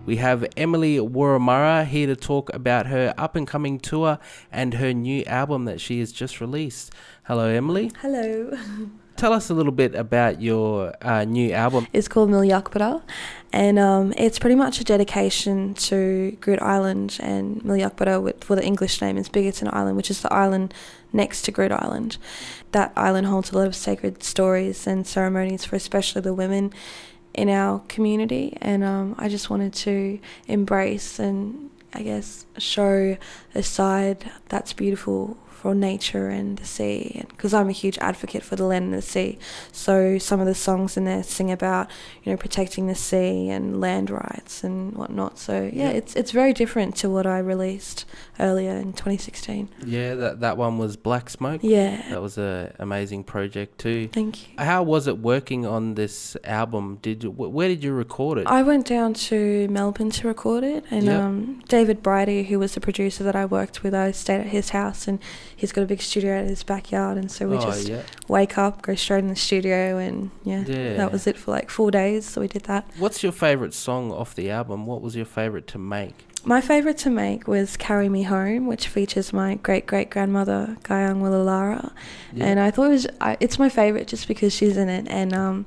We have Emily Wurramara here to talk about her up-and-coming tour and her new album that she has just released. Hello, Emily. Hello. Tell us a little bit about your new album. It's called Wurramarra, and it's pretty much a dedication to Groote Eylandt, and Wurramarra, for the English name, is Bigoton Island, which is the island next to Groote Eylandt. That island holds a lot of sacred stories and ceremonies for especially the women in our community, and I just wanted to embrace and I guess show a side that's beautiful for nature and the sea, because I'm a huge advocate for the land and the sea. So some of the songs in there sing about, protecting the sea and land rights and whatnot. So yeah, it's very different to what I released earlier in 2016. Yeah, that one was Black Smoke. Yeah, that was an amazing project too. Thank you. How was it working on this album? Where did you record it? I went down to Melbourne to record it, and David Bridie, who was the producer that I worked with, I stayed at his house, and he's got a big studio at his backyard, and so we wake up, go straight in the studio, and that was it for like 4 days. So we did that. What's your favourite song off the album? What was your favourite to make? My favourite to make was Carry Me Home, which features my great-great-grandmother, Guyang Wurramarra. And I thought it's my favourite just because she's in it, and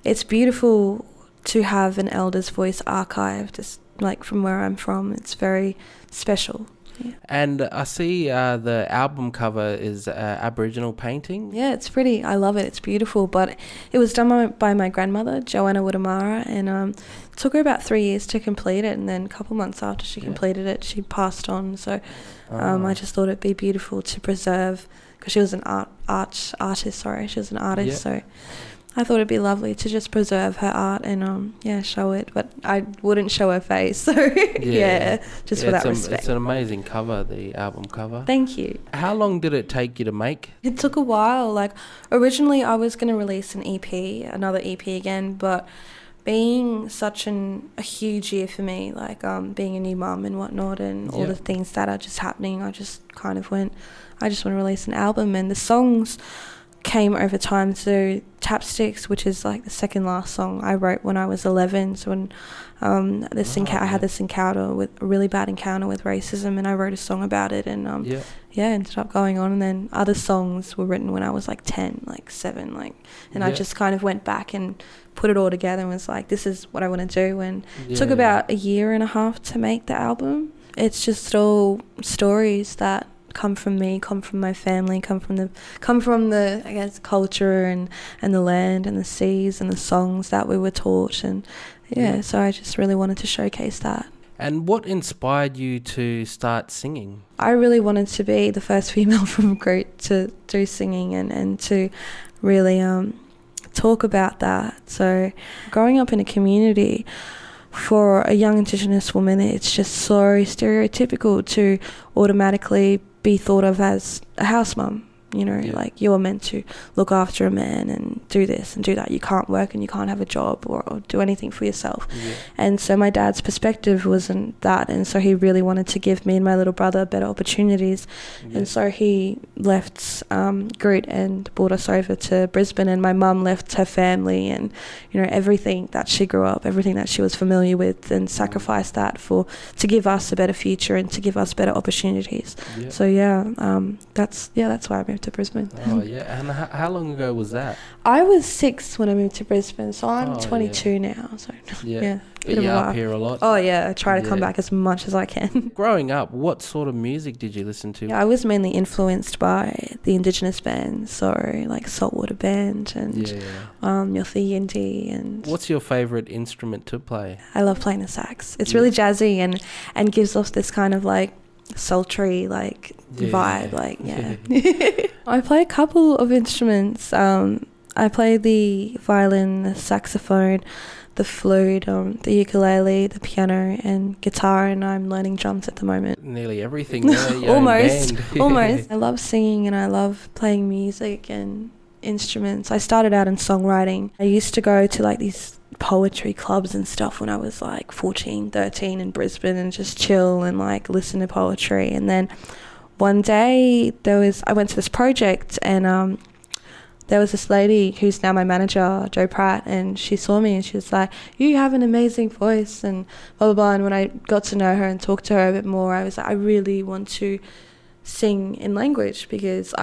it's beautiful to have an elder's voice archived, just like from where I'm from. It's very special. Yeah. And I see the album cover is Aboriginal painting. Yeah, it's pretty. I love it. It's beautiful. But it was done by my grandmother, Joanna Wurramara, and it took her about 3 years to complete it. And then a couple months after she completed it, she passed on. So I just thought it'd be beautiful to preserve, because she was an artist. Sorry, she was an artist. So I thought it'd be lovely to just preserve her art and show it, but I wouldn't show her face. So just for that respect. It's an amazing cover, the album cover. Thank you. How long did it take you to make? It took a while. Like originally I was going to release an EP, another EP again, but being such a huge year for me, like being a new mum and whatnot, and all the things that are just happening, I just kind of went, I just want to release an album. And the songs came over time. So Chapsticks, which is like the second last song, I wrote when I was 11. So when I had this encounter with a really bad encounter with racism, and I wrote a song about it, and ended up going on. And then other songs were written when I was like 10, like 7, I just kind of went back and put it all together and was like, this is what I want to do. And it took about a year and a half to make the album. It's just all stories that come from me, come from my family, come from the I guess culture and the land and the seas and the songs that we were taught, and so I just really wanted to showcase that. And what inspired you to start singing? I really wanted to be the first female from Groote to do singing and to really talk about that. So growing up in a community, for a young Indigenous woman, it's just so stereotypical to automatically be thought of as a house mum. Like you're meant to look after a man and do this and do that. You can't work and you can't have a job or do anything for yourself. And so my dad's perspective wasn't that, and so he really wanted to give me and my little brother better opportunities. And so he left Groote and brought us over to Brisbane, and my mum left her family and everything that she grew up, everything that she was familiar with, and sacrificed that to give us a better future and to give us better opportunities. So that's why I moved to Brisbane. And how long ago was that? I was 6 when I moved to Brisbane, so I'm 22 now. So But you're up here a lot? Oh yeah, I try to come back as much as I can. Growing up, what sort of music did you listen to? I was mainly influenced by the Indigenous bands, so like Saltwater Band and Yothi Yindi. And what's your favourite instrument to play? I love playing the sax. It's really jazzy and gives off this kind of like sultry vibe. I play a couple of instruments. I play the violin, the saxophone, the flute, the ukulele, the piano and guitar, and I'm learning drums at the moment. Nearly everything there. Almost. I love singing and I love playing music and instruments. I started out in songwriting. I used to go to like these poetry clubs and stuff when I was like 14, 13 in Brisbane, and just chill and like listen to poetry. And then one day I went to this project, and there was this lady who's now my manager, Jo Pratt, and she saw me and she was like, you have an amazing voice and blah, blah, blah. And when I got to know her and talk to her a bit more, I was like, I really want to sing in language, because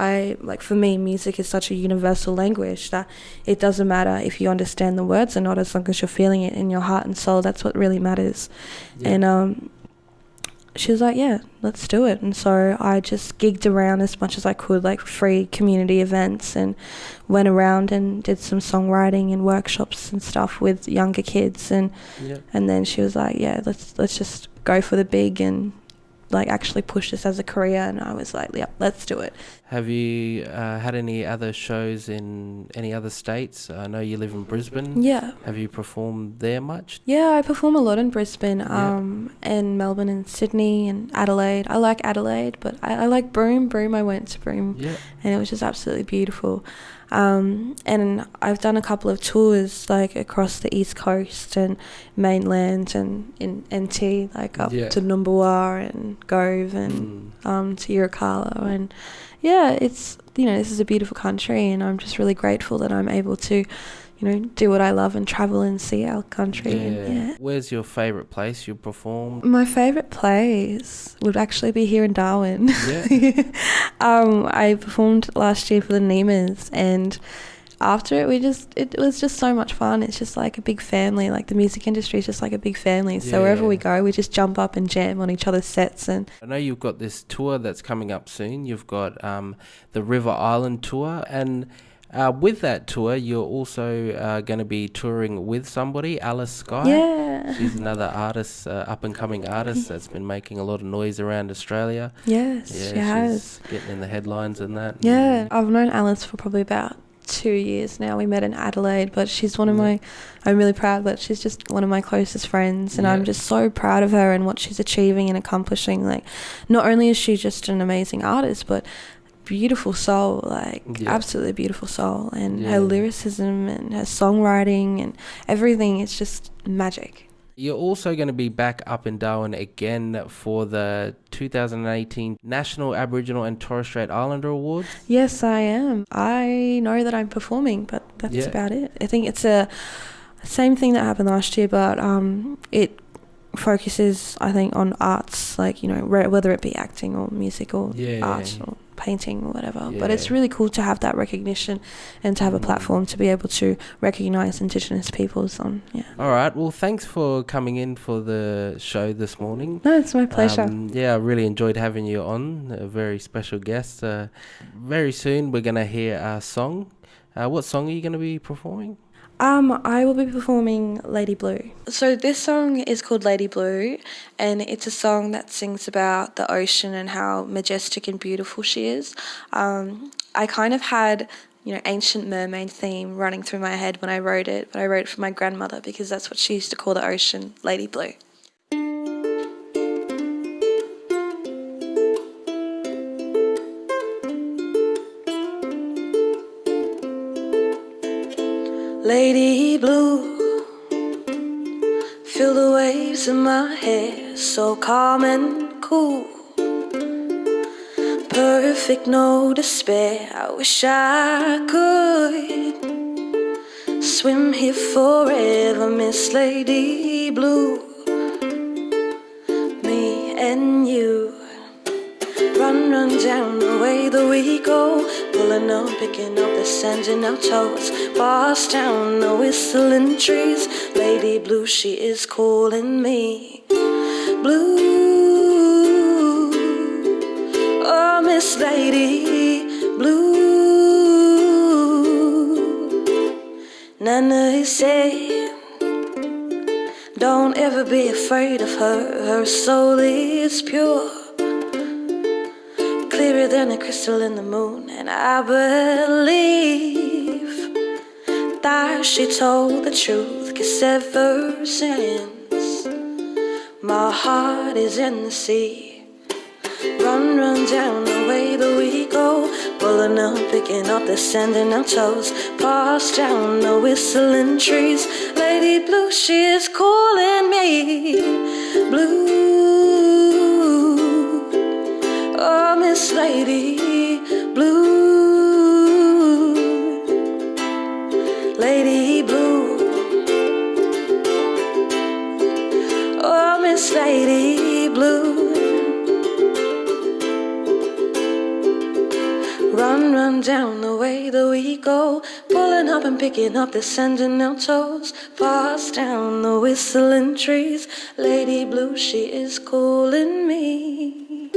for me, music is such a universal language that it doesn't matter if you understand the words or not, as long as you're feeling it in your heart and soul. That's what really matters. And she was like, yeah, let's do it. And so I just gigged around as much as I could, like free community events, and went around and did some songwriting and workshops and stuff with younger kids. And then she was like, yeah, let's just go for the big and like actually push this as a career. And I was like, yeah, let's do it. Have you had any other shows in any other states? I know you live in Brisbane. Yeah. Have you performed there much? Yeah, I perform a lot in Brisbane, and Melbourne and Sydney and Adelaide. I like Adelaide, but I like Broome. I went to Broome, and it was just absolutely beautiful. And I've done a couple of tours like across the East Coast and mainland and in NT, like up to Numbulwar and Gove and to Yirrkala. And it's, this is a beautiful country, and I'm just really grateful that I'm able to, do what I love and travel and see our country. And, Where's your favourite place you performed? My favourite place would actually be here in Darwin. I performed last year for the Nemas, and after it was just so much fun. It's just like a big family. Like the music industry is just like a big family. So wherever we go, we just jump up and jam on each other's sets. And I know you've got this tour that's coming up soon. You've got the River Island tour, and with that tour, you're also going to be touring with somebody, Alice Skye. Yeah. She's another artist, up-and-coming artist that's been making a lot of noise around Australia. Yes, she has. She's getting in the headlines and that. Yeah, I've known Alice for probably about 2 years now. We met in Adelaide, but she's one of my, I'm really proud, but she's just one of my closest friends, and I'm just so proud of her and what she's achieving and accomplishing. Like, not only is she just an amazing artist, but beautiful soul, absolutely beautiful soul, and her lyricism and her songwriting and everything, it's just magic. You're also going to be back up in Darwin again for the 2018 National Aboriginal and Torres Strait Islander Awards. Yes, I am. I know that I'm performing, but that's about it. I think it's a same thing that happened last year, but it focuses, I think, on arts, like, whether it be acting or music or art or painting or whatever. But it's really cool to have that recognition and to have a platform to be able to recognise Indigenous peoples on. All right, well, thanks for coming in for the show this morning. No, it's my pleasure. I really enjoyed having you on, a very special guest. Very soon we're going to hear our song. What song are you going to be performing? I will be performing Lady Blue. So this song is called Lady Blue, and it's a song that sings about the ocean and how majestic and beautiful she is. I kind of had, ancient mermaid theme running through my head when I wrote it, but I wrote it for my grandmother because that's what she used to call the ocean, Lady Blue. Lady Blue, feel the waves in my hair, so calm and cool. Perfect, no despair, I wish I could swim here forever, Miss Lady Blue. Me and you, run down the way that we go, pulling up, picking up the sand in our toes, past down the whistling trees. Lady Blue, she is calling me. Blue, oh Miss Lady Blue. Nana is saying, don't ever be afraid of her, her soul is pure, clearer than a crystal in the moon. And I believe that she told the truth, 'cause ever since my heart is in the sea. Run down the way that we go, pulling up, picking up the sand in our toes, past down the whistling trees. Lady Blue, she is calling me. Blue, oh Miss Lady Blue. Miss Lady Blue. Run, run down the way that we go, pulling up and picking up the sentinel toes. Pass down the whistling trees, Lady Blue, she is calling me.